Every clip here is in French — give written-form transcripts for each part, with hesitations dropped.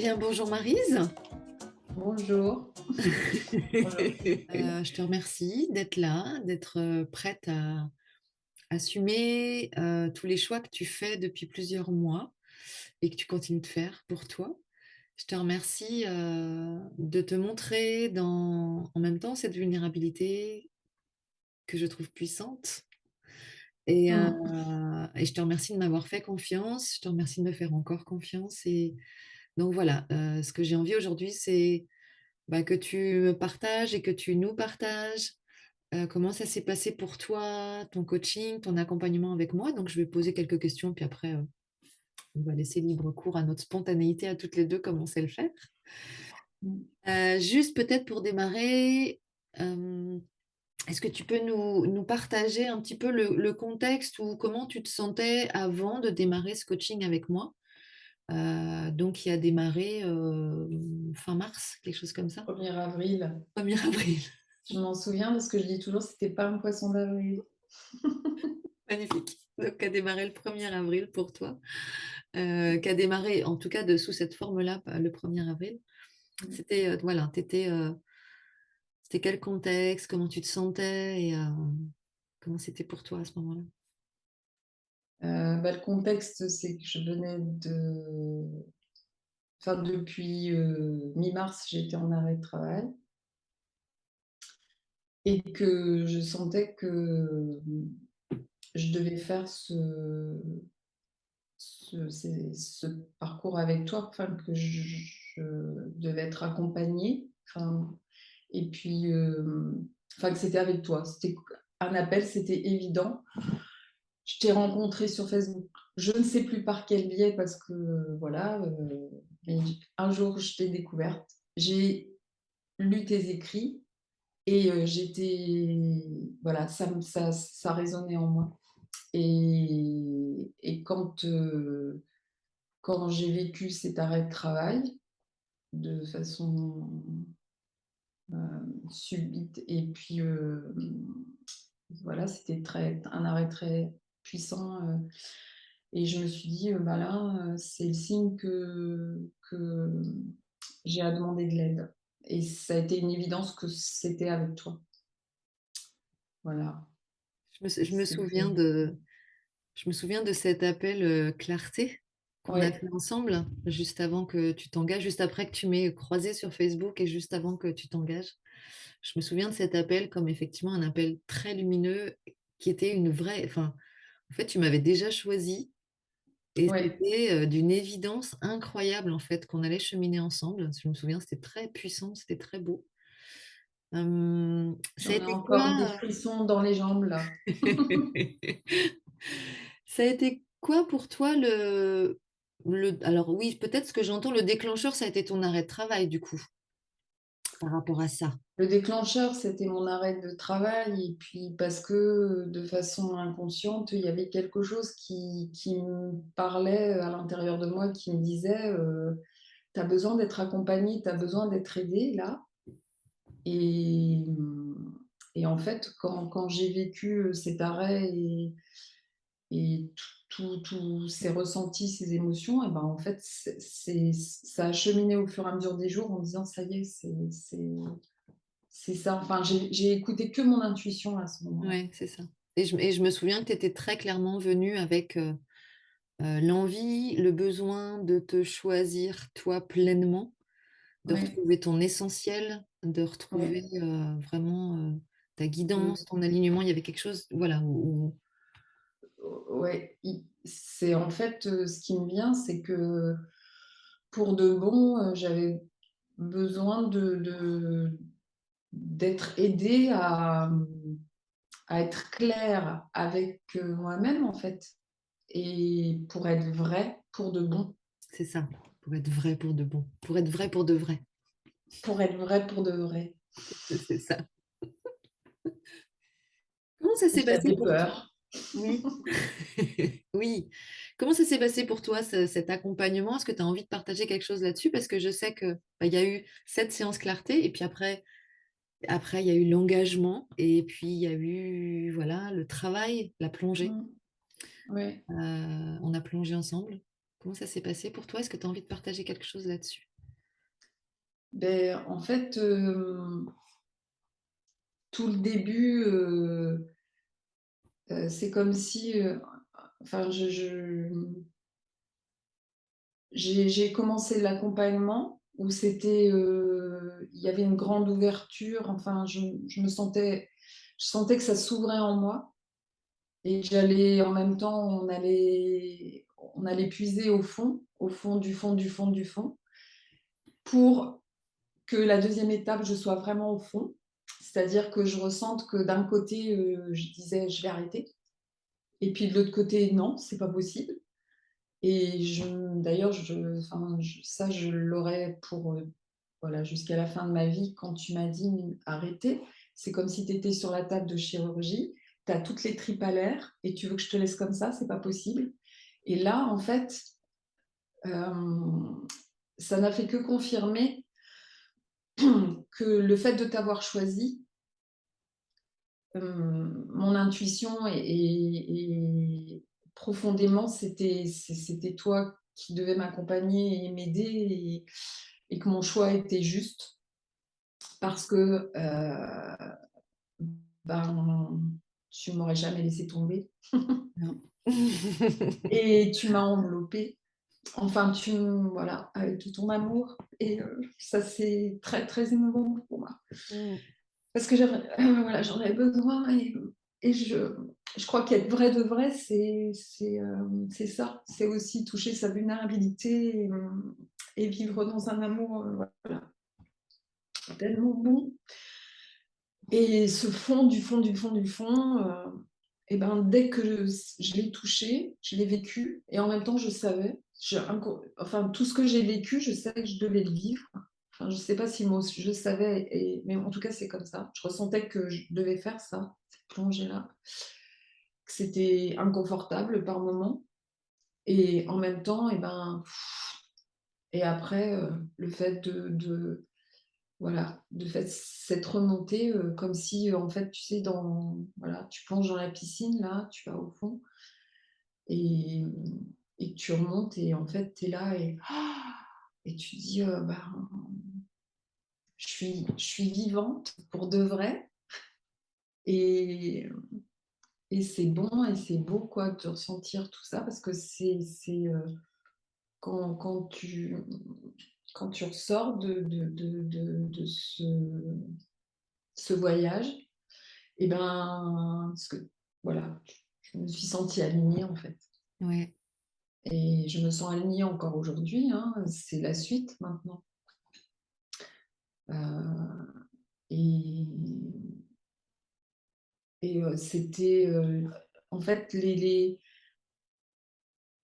bien, bonjour Maryse. Bonjour. Bonjour. Je te remercie d'être là, d'être prête à assumer tous les choix que tu fais depuis plusieurs mois et que tu continues de faire pour toi. Je te remercie de te montrer en même temps cette vulnérabilité que je trouve puissante. Mm. Et je te remercie de m'avoir fait confiance, je te remercie de me faire encore confiance. Et donc voilà, ce que j'ai envie aujourd'hui, c'est que tu me partages et que tu nous partages comment ça s'est passé pour toi, ton coaching, ton accompagnement avec moi. Donc, je vais poser quelques questions, puis après, on va laisser libre cours à notre spontanéité à toutes les deux, comme on sait le faire. Juste peut-être pour démarrer, euh, est-ce que tu peux nous partager un petit peu le contexte ou comment tu te sentais avant de démarrer ce coaching avec moi? Donc, qui a démarré fin mars, quelque chose comme ça, 1er avril. 1er avril. Je m'en souviens parce que je dis toujours c'était pas un poisson d'avril. Magnifique. Donc, qui a démarré le 1er avril pour toi, qui a démarré en tout cas sous cette forme-là le 1er avril. C'était, voilà, c'était quel contexte, comment tu te sentais et comment c'était pour toi à ce moment-là? Le contexte, c'est que je venais de... Enfin, depuis mi-mars, j'étais en arrêt de travail et que je sentais que je devais faire ce parcours avec toi, enfin, que je devais être accompagnée. Enfin, et puis, enfin, que c'était avec toi. C'était un appel, c'était évident. Je t'ai rencontré sur Facebook. Je ne sais plus par quel biais parce que voilà, mais un jour je t'ai découverte. J'ai lu tes écrits et j'étais voilà, ça résonnait en moi. Et quand j'ai vécu cet arrêt de travail de façon subite et puis voilà, c'était un arrêt très puissant. Et je me suis dit, bah là, c'est le signe que j'ai à demander de l'aide. Et ça a été une évidence que c'était avec toi. Voilà. Je me souviens C'était... je me souviens de cet appel clarté qu'on a Ouais, fait ensemble juste avant que tu t'engages, juste après que tu m'aies croisé sur Facebook et juste avant que tu t'engages. Je me souviens de cet appel comme effectivement un appel très lumineux qui était une vraie. Enfin, en fait, tu m'avais déjà choisi et ouais. c'était d'une évidence incroyable en fait qu'on allait cheminer ensemble. Je me souviens, c'était très puissant, c'était très beau. Ça a J'en ai été encore des quoi? frissons dans les jambes là. Ça a été quoi pour toi alors oui, peut-être ce que j'entends, le déclencheur, ça a été ton arrêt de travail du coup, par rapport à ça. Le déclencheur, c'était mon arrêt de travail, et puis parce que de façon inconsciente, il y avait quelque chose qui me parlait à l'intérieur de moi, qui me disait tu as besoin d'être accompagné, tu as besoin d'être aidé là. Et, et en fait, quand j'ai vécu cet arrêt et tous ces ressentis, ces émotions, et ben en fait, ça a cheminé au fur et à mesure des jours en me disant ça y est, c'est ça. Enfin, j'ai écouté que mon intuition à ce moment-là. Oui, c'est ça. Et je me souviens que tu étais très clairement venue avec l'envie, le besoin de te choisir toi pleinement, de Oui, retrouver ton essentiel, de retrouver oui. vraiment ta De, guidance, ton alignement. Il y avait quelque chose, voilà, ouais. C'est en fait ce qui me vient, c'est que pour de bon, j'avais besoin d'être aidée à être claire avec moi-même en fait, et pour être vraie pour de bon, c'est ça, pour être vrai pour de bon, pour être vrai pour de vrai. pour être vraie pour de vrai. C'est ça. Comment ça s'est Qui a passé fait pour toi? peur. Oui. Oui. Comment ça s'est passé pour toi, cet accompagnement? Est-ce que tu as envie de partager quelque chose là-dessus? Parce que je sais que il y a eu cette séance clarté et puis après il y a eu l'engagement et puis il y a eu voilà le travail, la plongée. Oui. On a plongé ensemble. Comment ça s'est passé pour toi? Est-ce que tu as envie de partager quelque chose là-dessus? En fait, tout le début, c'est comme si, enfin, j'ai commencé l'accompagnement où c'était, il y avait une grande ouverture, enfin, je sentais que ça s'ouvrait en moi et j'allais en même temps, on allait puiser au fond du fond du fond du fond, pour que la deuxième étape, je sois vraiment au fond. C'est-à-dire que je ressente que d'un côté, je disais: «Je vais arrêter» et puis de l'autre côté: «Non, c'est pas possible». Et d'ailleurs, enfin, ça, je l'aurais pour, voilà, jusqu'à la fin de ma vie. Quand tu m'as dit: «Arrêter», c'est comme si tu étais sur la table de chirurgie, tu as toutes les tripes à l'air et tu veux que je te laisse comme ça, c'est pas possible. Et là, en fait, hem, ça n'a fait que confirmer que le fait de t'avoir choisi, mon intuition et profondément, c'était toi qui devais m'accompagner et m'aider et que mon choix était juste parce que, ben, tu m'aurais jamais laissé tomber Non. et tu m'as enveloppée. Enfin, voilà, avec tout ton amour et ça, c'est très, très émouvant pour moi. Mmh. Parce que voilà, j'en avais besoin et je crois qu'être vrai de vrai, c'est ça. C'est aussi toucher sa vulnérabilité et vivre dans un amour, voilà, tellement bon. Et ce fond du fond du fond du fond, et ben, dès que je l'ai touché, je l'ai vécu et en même temps, je savais, enfin, tout ce que j'ai vécu, je savais que je devais le vivre. Enfin, je sais pas si moi je savais mais en tout cas, c'est comme ça. Je ressentais que je devais faire ça, cette plongée-là, que c'était inconfortable par moments et en même temps, et ben et après, le fait de voilà, de fait, cette remontée, comme si, en fait, tu sais, voilà, tu plonges dans la piscine, là, tu vas au fond et et tu remontes et en fait, tu es là et tu te dis: «Ben, je suis vivante pour de vrai» et et c'est bon et c'est beau, quoi, de ressentir tout ça parce que quand tu ressors de ce voyage et ben, parce que voilà, je me suis sentie alignée, en fait Ouais, et je me sens alignée encore aujourd'hui, hein, c'est la suite maintenant. Heu et c'était, en fait,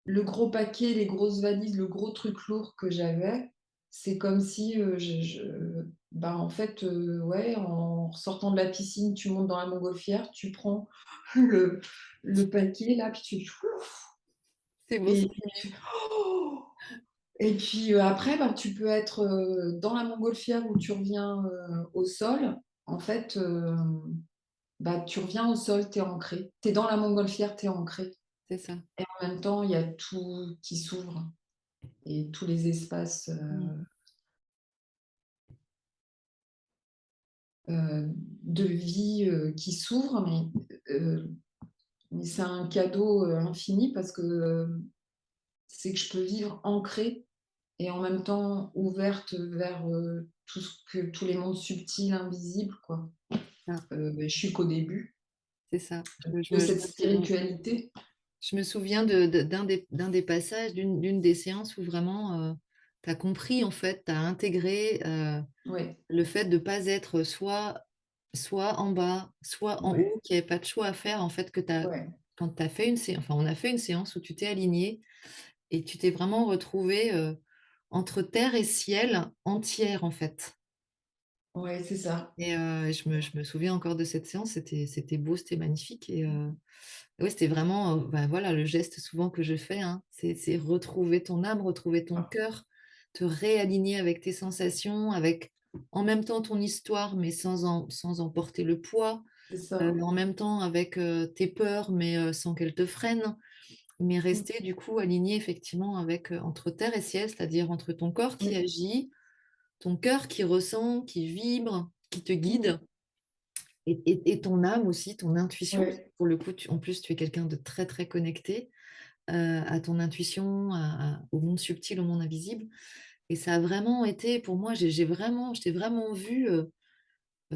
le gros paquet, les grosses valises, le gros truc lourd que j'avais, c'est comme si, bah, en fait, ouais, en sortant de la piscine, tu montes dans la montgolfière, tu prends le le paquet là, puis tu c'est beau et ça. puis tu oh! Et puis, après, bah, tu peux être, dans la montgolfière où tu reviens, au sol. En fait, bah, tu reviens au sol, tu es ancré. Tu es dans la montgolfière, tu es ancré C'est ça. et en même temps, il y a tout qui s'ouvre et tous les espaces, Mmh. de vie, qui s'ouvrent, mais c'est un cadeau, infini parce que, c'est que je peux vivre ancrée et en même temps ouverte vers, tous les mondes subtils, invisibles, quoi. Ah, Je suis qu'au début c'est ça. de cette spiritualité. Je me souviens d'un des passages, d'une des séances où vraiment, tu as compris en fait, tu as intégré, Ouais, le fait de pas être soit en bas, soit en ouais, haut, qu'il y avait pas de choix à faire en fait, que tu as ouais, quand tu as fait une sé enfin on a fait une séance où tu t'es aligné et tu t'es vraiment retrouvée, entre terre et ciel entière en fait. ouais, c'est ça. Et je me souviens encore de cette séance, c'était beau, c'était magnifique et ouais, c'était vraiment, bah, voilà, le geste souvent que je fais, hein. C'est retrouver ton âme, retrouver ton Ah, cœur, te réaligner avec tes sensations, avec en même temps ton histoire, mais sans en porter le poids, c'est ça. en même temps avec, tes peurs, mais sans qu'elles te freinent, mais Mmh, rester du coup aligné effectivement avec, entre terre et ciel, c'est-à-dire entre ton corps qui mmh, agit, ton cœur qui ressent, qui vibre, qui te Mmh. guide, et ton âme aussi, ton intuition. Ouais, Pour le coup, en plus, tu es quelqu'un de très, très connecté à ton intuition, au monde subtil, au monde invisible. Et ça a vraiment été, pour moi, je t'ai vraiment vu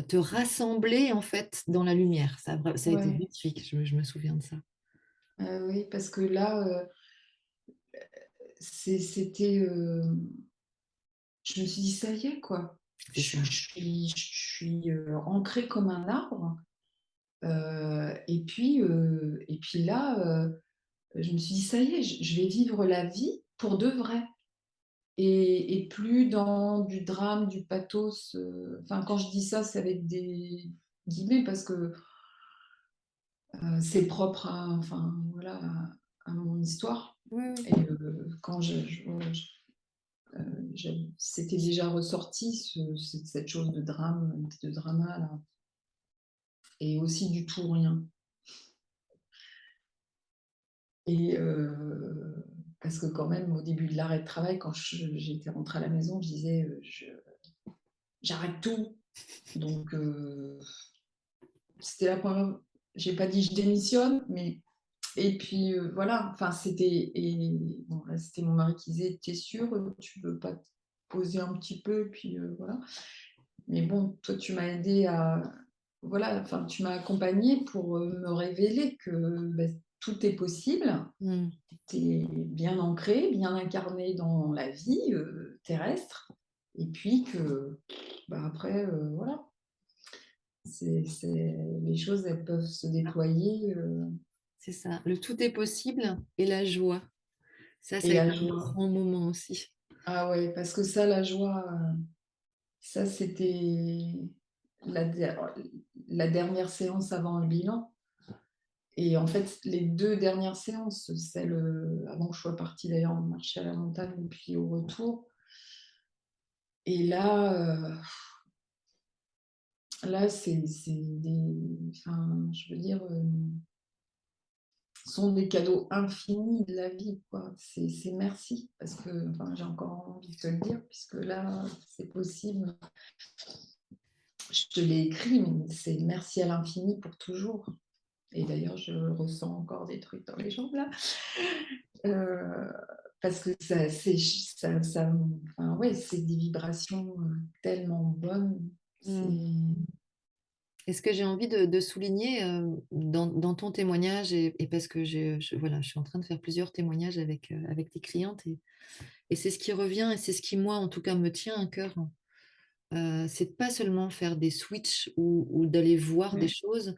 te rassembler en fait dans la lumière. Ça a été ouais, magnifique, je me souviens de ça. oui, parce que là, c'était, je me suis dit: «Ça y est, quoi. C'est ça. Ancrée comme un arbre». Et puis là, je me suis dit: «Ça y est, je vais vivre la vie pour de vrai». Et plus dans du drame, du pathos, enfin, quand je dis ça, c'est avec des guillemets parce que, c'est propre à, enfin, voilà, à mon histoire. Oui, oui. Et quand c'était déjà ressorti, cette chose de drame, de drama là, et aussi du tout ou rien. Et parce que quand même au début de l'arrêt de travail, quand j'étais rentrée à la maison, je disais, «Je j'arrête tout». Donc c'était la première, j'ai pas dit: «Je démissionne», mais et puis, voilà, enfin c'était, et bon là, c'était mon mari qui disait: «Tu es sûre, tu veux pas te poser un petit peu?» Et puis, voilà. Mais bon, toi tu m'as aidée à, voilà, enfin tu m'as accompagnée pour, me révéler que, bah, tout est possible. Mm. Tu es bien ancrée, bien incarnée dans la vie, terrestre, et puis que, bah, après, voilà, les choses, elles peuvent se déployer, C'est ça. Le tout est possible et la joie. Ça et a la été un joie. grand moment aussi. Ah ouais, parce que ça, la joie, ça, c'était la der la dernière séance avant le bilan. Et en fait, les 2 dernières séances, celle, avant que je sois partie d'ailleurs marcher à la montagne et puis au retour, et là, c'est des, enfin, je veux dire, sont des cadeaux infinis de la vie, quoi. C'est merci, parce que, enfin, j'ai encore envie de te le dire, puisque là, c'est possible. Je te l'ai écrit, mais c'est merci à l'infini pour toujours. Et d'ailleurs, je ressens encore des trucs dans les jambes là. Heu, Parce que ça, enfin, ouais, c'est des vibrations, tellement bonnes. Mm. C'est Et ce que j'ai envie de souligner dans ton témoignage, et parce que voilà, je suis en train de faire plusieurs témoignages avec des clientes, et c'est ce qui revient, et c'est ce qui, moi, en tout cas, me tient à cœur, c'est de pas seulement faire des switches ou d'aller voir des ouais, choses,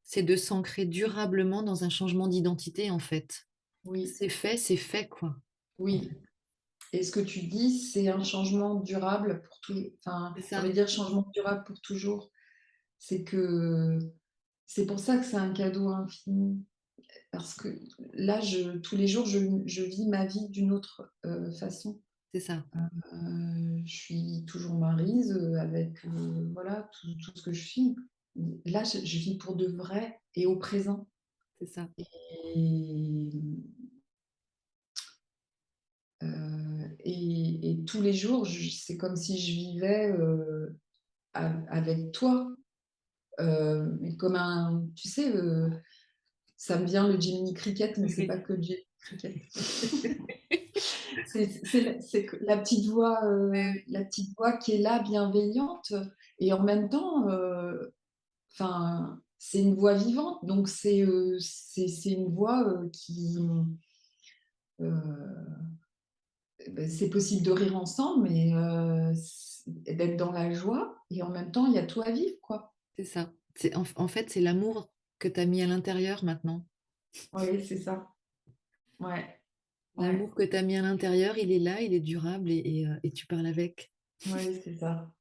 c'est de s'ancrer durablement dans un changement d'identité, en fait. oui, C'est fait, quoi. oui. Et ce que tu dis, c'est un changement durable pour tout, enfin, C'est ça ça, veut dire changement durable pour toujours. C'est que c'est pour ça que c'est un cadeau infini, parce que là, tous les jours, je vis ma vie d'une autre, façon. c'est ça, Je suis toujours Maryse, avec, voilà, tout ce que je suis. Là, je vis pour de vrai et au présent. c'est ça. Et et tous les jours, c'est comme si je vivais, avec toi, mais comme un, tu sais, ça me vient le Jiminy Cricket, mais c'est pas que Jiminy Cricket. C'est que la petite voix qui est là, bienveillante, et en même temps, enfin, c'est une voix vivante, donc c'est une voix, qui, heu, c'est possible de rire ensemble, mais d'être dans la joie, et en même temps, il y a tout à vivre, quoi. C'est ça. En fait, c'est l'amour que tu as mis à l'intérieur maintenant. Oui, c'est ça. Ouais, ouais, L'amour que tu as mis à l'intérieur, il est là, il est durable, et tu parles avec. ouais, c'est ça.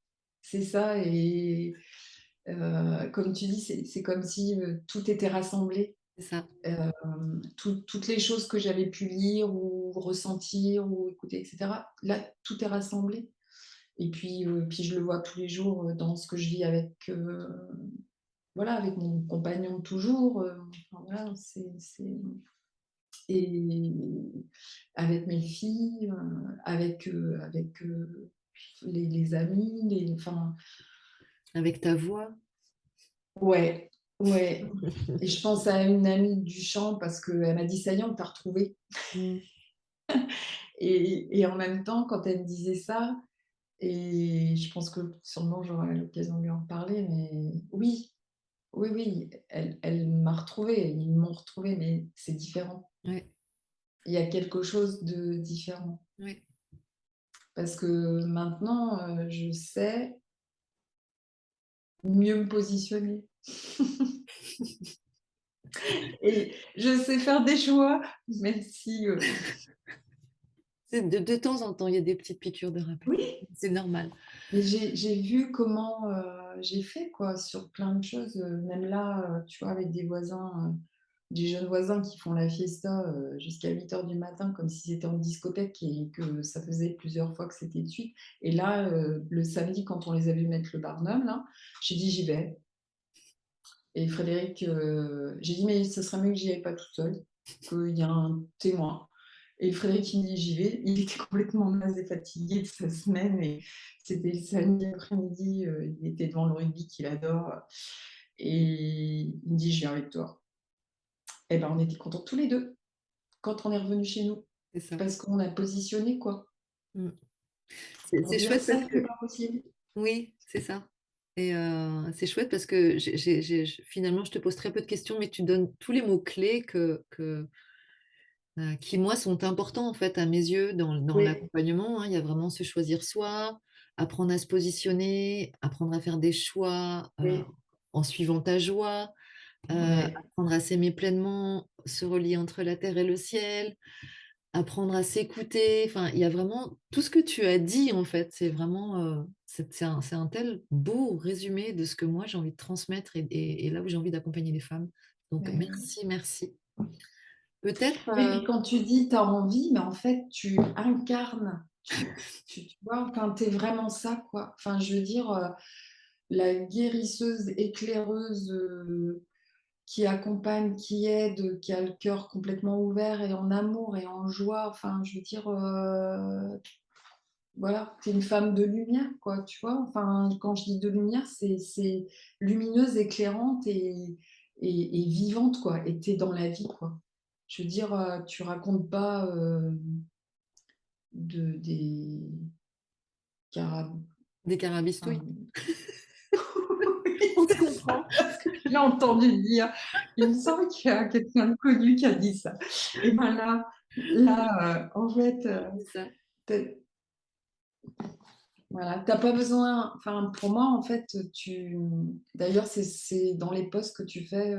C'est ça. Et comme tu dis, c'est comme si, tout était rassemblé. C'est ça, Toutes les choses que j'avais pu lire ou ressentir ou écouter, et cetera, là, tout est rassemblé. Et puis je le vois tous les jours, dans ce que je vis avec, voilà, avec mon compagnon de toujours, enfin voilà, et avec mes filles, avec, les amis, enfin, Avec ta voix. ouais, ouais. Et je pense à une amie du chant parce qu'elle m'a dit: «Ça y est, on t'a retrouvée». Mmh. Et en même temps, quand elle me disait ça, et je pense que sûrement j'aurai l'occasion de lui en parler, mais oui, oui, oui, elle m'a retrouvée, ils m'ont retrouvée, mais c'est différent. Ouais, Il y a quelque chose de différent ouais, parce que maintenant, je sais mieux me positionner et je sais faire des choix, même si, c'est de temps en temps, il y a des petites piqûres de rappel. oui, C'est normal. mais j'ai vu comment, j'ai fait quoi sur plein de choses, même là, tu vois, avec des voisins, des jeunes voisins qui font la fiesta, jusqu'à 8 heures du matin comme s'ils étaient en discothèque et que ça faisait plusieurs fois que c'était de suite. Et là, le samedi quand on les a vus mettre le Barnum là, j'ai dit: «J'y vais». Et Frédéric, j'ai dit: «Mais ce serait mieux que j'y aille pas toute seule, qu'il y a un témoin». Et Frédéric, il me dit: «J'y vais». Il était complètement naze et fatigué de sa semaine et c'était le samedi après-midi, il était devant le rugby qu'il adore, et il me dit: «Je viens avec toi». Et ben, on était contents tous les 2 quand on est revenus chez nous, C'est ça. parce qu'on a positionné quoi, Mmh. C'est pour c'est dire: chouette «Ça, parce c'est que pas possible». oui, c'est ça et c'est chouette parce que j'ai finalement, je te pose très peu de questions, mais tu donnes tous les mots clés qui moi sont importants en fait à mes yeux dans Oui, l'accompagnement, hein. Il y a vraiment se choisir soi, apprendre à se positionner, apprendre à faire des choix, oui, en suivant ta joie, ouais, apprendre à s'aimer pleinement, se relier entre la terre et le ciel, apprendre à s'écouter. Enfin, il y a vraiment tout ce que tu as dit en fait, c'est vraiment, c'est un tel beau résumé de ce que moi j'ai envie de transmettre et là où j'ai envie d'accompagner les femmes. Donc ouais. merci, merci. Peut-être, Oui, puis quand tu dis: «Tu as envie», mais en fait, tu incarnes, tu vois? Enfin, tu es vraiment ça, quoi. Enfin, je veux dire, la guérisseuse éclaireuse, qui accompagne, qui aide, qui a le cœur complètement ouvert et en amour et en joie. Enfin, je veux dire, voilà, tu es une femme de lumière, quoi, tu vois? Enfin, quand je dis de lumière, c'est lumineuse, éclairante et vivante, quoi, et tu es dans la vie, quoi. Je veux dire, tu racontes pas, des carab des carabistouilles. enfin, oui, On se c'est ça, comprend, parce que je l'ai entendu dire. Il me semble qu'il y a quelqu'un de connu qui a dit ça. Et ben là, en fait, c'est ça. tu voilà, tu pas besoin, enfin, pour moi, en fait, d'ailleurs, c'est dans les posts que tu fais,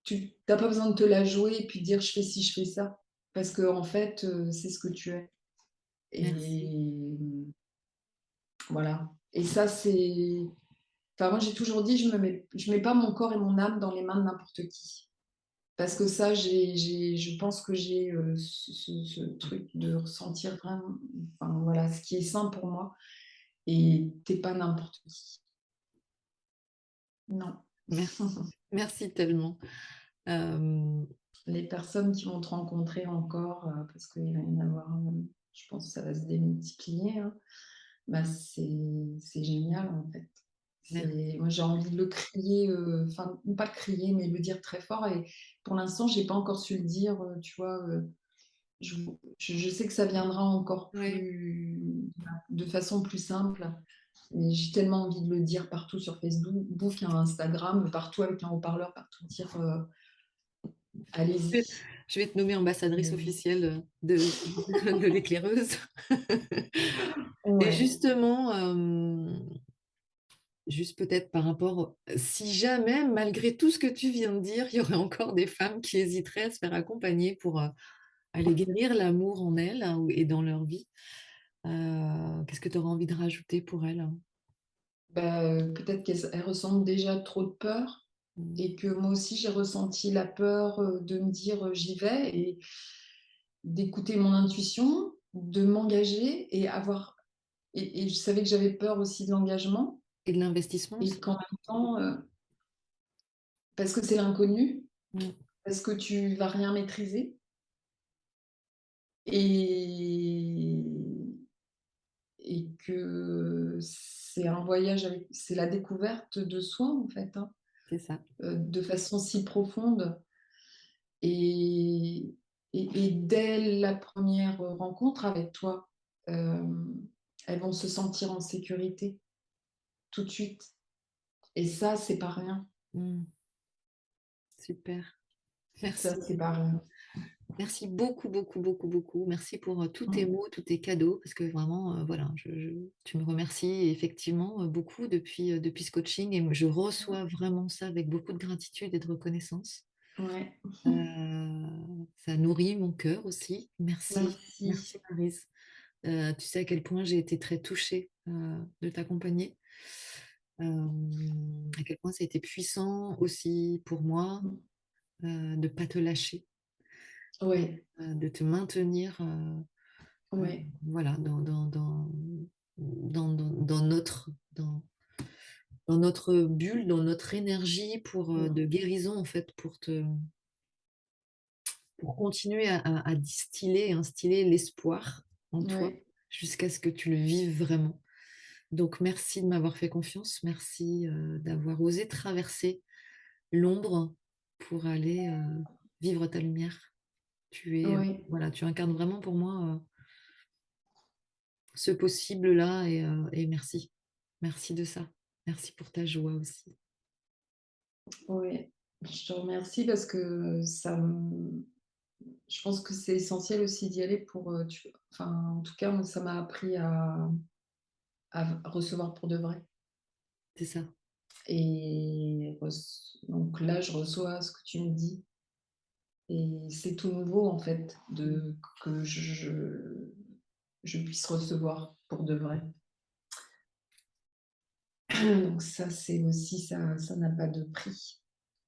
tu as pas besoin de te la jouer et puis dire: «Je fais ci, je fais ça», parce qu'en fait, c'est ce que tu es. Merci. Et voilà. Et ça, c'est, enfin, moi, j'ai toujours dit: je mets pas mon corps et mon âme dans les mains de n'importe qui». Parce que ça, je pense que j'ai, ce truc de ressentir vraiment, enfin, voilà, ce qui est sain pour moi, et tu pas n'importe qui. Non. Merci. Merci tellement. Hem, Les personnes qui vont te rencontrer encore, parce qu'il va y en avoir, je pense que ça va se démultiplier, hein, bah, c'est génial, en fait. merci. Moi, j'ai envie de le crier, enfin, pas le crier, mais le dire très fort, et pour l'instant, j'ai pas encore su le dire, tu vois? Je sais que ça viendra encore Ouais. plus, de façon plus simple, mais j'ai tellement envie de le dire partout sur Facebook, Instagram, partout avec un haut-parleur, partout dire, Je vais «Allez-y». je vais te nommer ambassadrice officielle, de l'éclaireuse. Et Ouais. justement, juste peut-être par rapport si jamais, malgré tout ce que tu viens de dire, il y aurait encore des femmes qui hésiteraient à se faire accompagner pour, aller guérir l'amour en elles, hein, ou et dans leur vie, qu'est-ce que tu aurais envie de rajouter pour elles, hein? Bah, peut-être elles ressentent déjà trop de peur, Mmh. et que moi aussi j'ai ressenti la peur, de me dire, «J'y vais», et d'écouter mon intuition, de m'engager et avoir, et je savais que j'avais peur aussi de l'engagement, Et de l'investissement et aussi. qu'en même temps, parce que c'est l'inconnu, Mmh. parce que tu vas rien maîtriser, et et que c'est un voyage avec c'est la découverte de soi, en fait, hein, c'est ça. de façon si profonde et et dès la première rencontre avec toi, elles vont se sentir en sécurité tout de suite et ça, c'est pas rien. Mmh. Super. Ça, Merci. c'est pas rien. Merci beaucoup, beaucoup, beaucoup, beaucoup. Merci pour, tous tes Mmh. mots, tous tes cadeaux parce que vraiment, voilà, tu me remercies effectivement, beaucoup depuis ce coaching et je reçois vraiment ça avec beaucoup de gratitude et de reconnaissance. Ouais. Ça nourrit mon cœur aussi. Merci. Merci. Merci Maryse. Tu sais à quel point j'ai été très touchée, de t'accompagner. À quel point ça a été puissant aussi pour moi, Mmh. de pas te lâcher, Ouais, de te maintenir, ouais, voilà, dans dans notre bulle, dans notre énergie mmh, de guérison, en fait, pour continuer à distiller, instiller l'espoir en toi ouais, jusqu'à ce que tu le vives vraiment. Donc, merci de m'avoir fait confiance. Merci d'avoir osé traverser l'ombre pour aller vivre ta lumière. ouais, Voilà, tu incarnes vraiment pour moi ce possible-là et merci. Merci de ça. Merci pour ta joie aussi. ouais. Je te remercie parce que ça me je pense que c'est essentiel aussi d'y aller pour, tu enfin, en tout cas, moi, ça m'a appris à recevoir pour de vrai C'est ça. et donc là, je reçois ce que tu me dis et c'est tout nouveau, en fait, Mmh. de que je puisse recevoir pour de vrai. Donc ça, c'est aussi ça n'a pas de prix.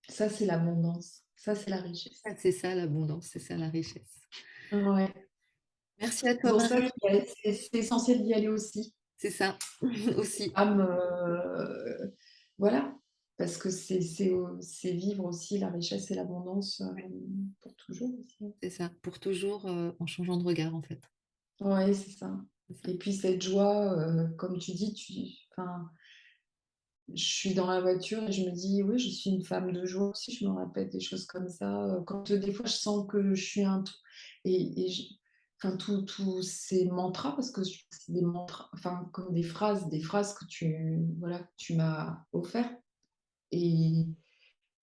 Ça, c'est l'abondance. Ça, c'est la richesse. Ah, c'est ça l'abondance, c'est ça la richesse. Ouais. Merci à C'est toi pour ça Marie. qu'il y a c'est essentiel d'y aller aussi. C'est ça aussi. À me voilà, parce que c'est vivre aussi la richesse et l'abondance, pour toujours aussi, hein. C'est ça. Pour toujours, en changeant de regard en fait. Ouais, c'est ça C'est ça. et puis cette joie, comme tu dis, je suis dans la voiture et je me dis: «Oui, je suis une femme de joie aussi», je me répète des choses comme ça, quand, des fois je sens que je suis un tr et je enfin tous ces mantras parce que c'est des mantras, enfin comme des phrases que tu voilà, que tu m'as offert et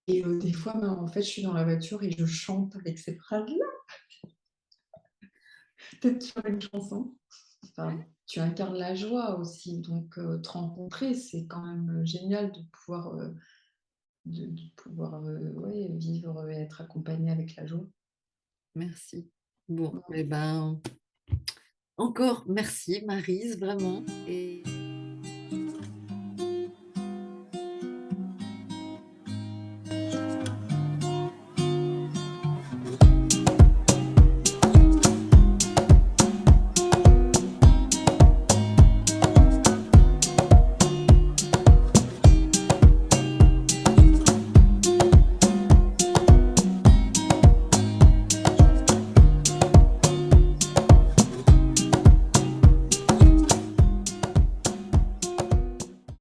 des fois, ben, en fait, je suis dans la voiture et je chante avec ces phrases-là, peut-être sur une chanson. Enfin, tu incarnes la joie aussi, donc te rencontrer, c'est quand même, génial de pouvoir, ouais, vivre et être accompagné avec la joie. Merci. Bon, Ouais. et ben, encore merci Maryse, vraiment et